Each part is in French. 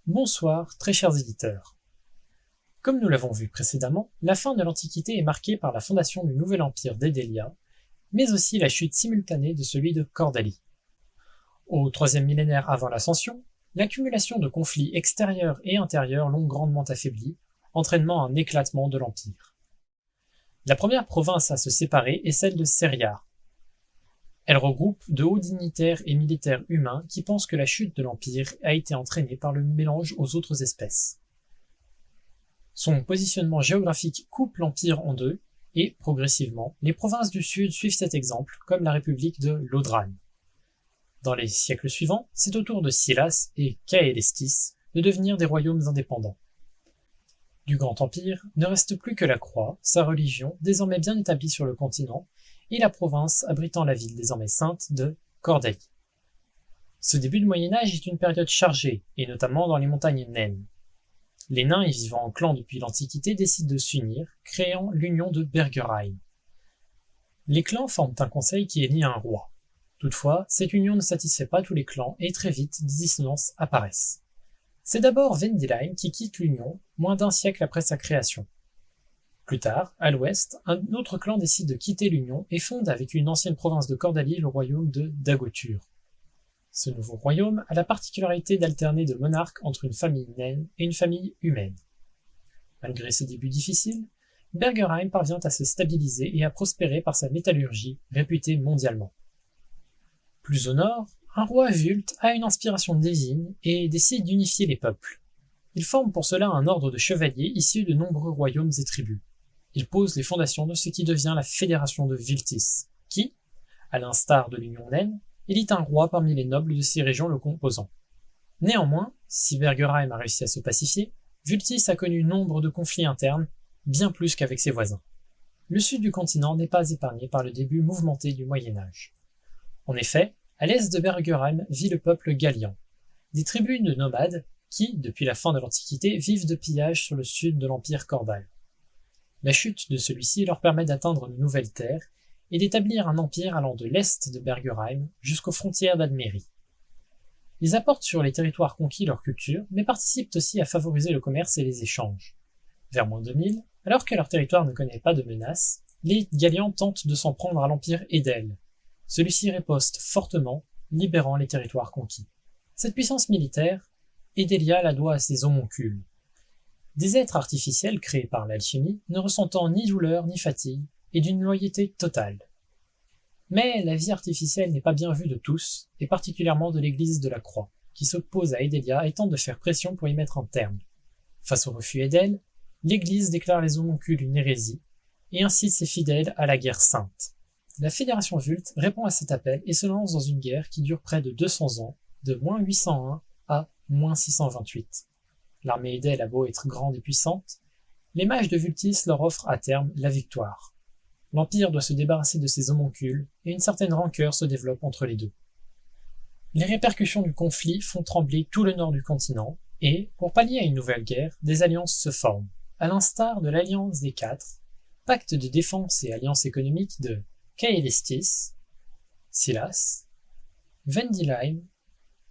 Bonsoir, très chers éditeurs. Comme nous l'avons vu précédemment, la fin de l'Antiquité est marquée par la fondation du nouvel empire d'Édélia, mais aussi la chute simultanée de celui de Cordalie. Au troisième millénaire avant l'Ascension, l'accumulation de conflits extérieurs et intérieurs l'ont grandement affaibli, entraînant un éclatement de l'empire. La première province à se séparer est celle de Seriar. Elle regroupe de hauts dignitaires et militaires humains qui pensent que la chute de l'Empire a été entraînée par le mélange aux autres espèces. Son positionnement géographique coupe l'Empire en deux, et, progressivement, les provinces du Sud suivent cet exemple, comme la République de Lodran. Dans les siècles suivants, c'est au tour de Silas et Caelestis de devenir des royaumes indépendants. Du Grand Empire ne reste plus que la croix, sa religion, désormais bien établie sur le continent, et la province abritant la ville désormais sainte de Cordalie. Ce début du Moyen-Âge est une période chargée, et notamment dans les montagnes naines. Les nains y vivant en clan depuis l'Antiquité décident de s'unir, créant l'union de Bergerheim. Les clans forment un conseil qui élit un roi. Toutefois, cette union ne satisfait pas tous les clans et très vite des dissonances apparaissent. C'est d'abord Vendilheim qui quitte l'union, moins d'un siècle après sa création. Plus tard, à l'ouest, un autre clan décide de quitter l'Union et fonde avec une ancienne province de Cordalie le royaume de Dagotur. Ce nouveau royaume a la particularité d'alterner de monarques entre une famille naine et une famille humaine. Malgré ses débuts difficiles, Bergerheim parvient à se stabiliser et à prospérer par sa métallurgie, réputée mondialement. Plus au nord, un roi Vult a une inspiration divine et décide d'unifier les peuples. Il forme pour cela un ordre de chevaliers issus de nombreux royaumes et tribus. Il pose les fondations de ce qui devient la Fédération de Vultis, qui, à l'instar de l'Union naine, élit un roi parmi les nobles de ces régions le composant. Néanmoins, si Bergerheim a réussi à se pacifier, Vultis a connu nombre de conflits internes, bien plus qu'avec ses voisins. Le sud du continent n'est pas épargné par le début mouvementé du Moyen-Âge. En effet, à l'est de Bergerheim vit le peuple Gallian, des tribus de nomades qui, depuis la fin de l'Antiquité, vivent de pillage sur le sud de l'Empire cordal. La chute de celui-ci leur permet d'atteindre de nouvelles terres et d'établir un empire allant de l'est de Bergerheim jusqu'aux frontières d'Admérie. Ils apportent sur les territoires conquis leur culture, mais participent aussi à favoriser le commerce et les échanges. Vers moins 2000, alors que leur territoire ne connaît pas de menace, les Gallians tentent de s'en prendre à l'empire Édel. Celui-ci riposte fortement, libérant les territoires conquis. Cette puissance militaire, Édélia la doit à ses homoncules. Des êtres artificiels créés par l'alchimie, ne ressentant ni douleur ni fatigue, et d'une loyauté totale. Mais la vie artificielle n'est pas bien vue de tous, et particulièrement de l'église de la Croix, qui s'oppose à Édélia et tente de faire pression pour y mettre un terme. Face au refus Édel, l'église déclare les homoncules une hérésie, et incite ses fidèles à la guerre sainte. La Fédération Vult répond à cet appel et se lance dans une guerre qui dure près de 200 ans, de moins 801 à moins 628. L'armée Édel a beau être grande et puissante, les mages de Vultis leur offrent à terme la victoire. L'Empire doit se débarrasser de ses homoncules, et une certaine rancœur se développe entre les deux. Les répercussions du conflit font trembler tout le nord du continent, et, pour pallier à une nouvelle guerre, des alliances se forment, à l'instar de l'Alliance des Quatre, pacte de défense et alliance économique de Caelestis, Silas, Vendilheim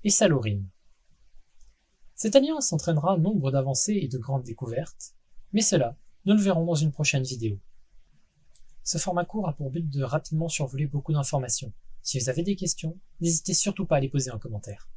et Salorim. Cette alliance entraînera nombre d'avancées et de grandes découvertes, mais cela, nous le verrons dans une prochaine vidéo. Ce format court a pour but de rapidement survoler beaucoup d'informations. Si vous avez des questions, n'hésitez surtout pas à les poser en commentaire.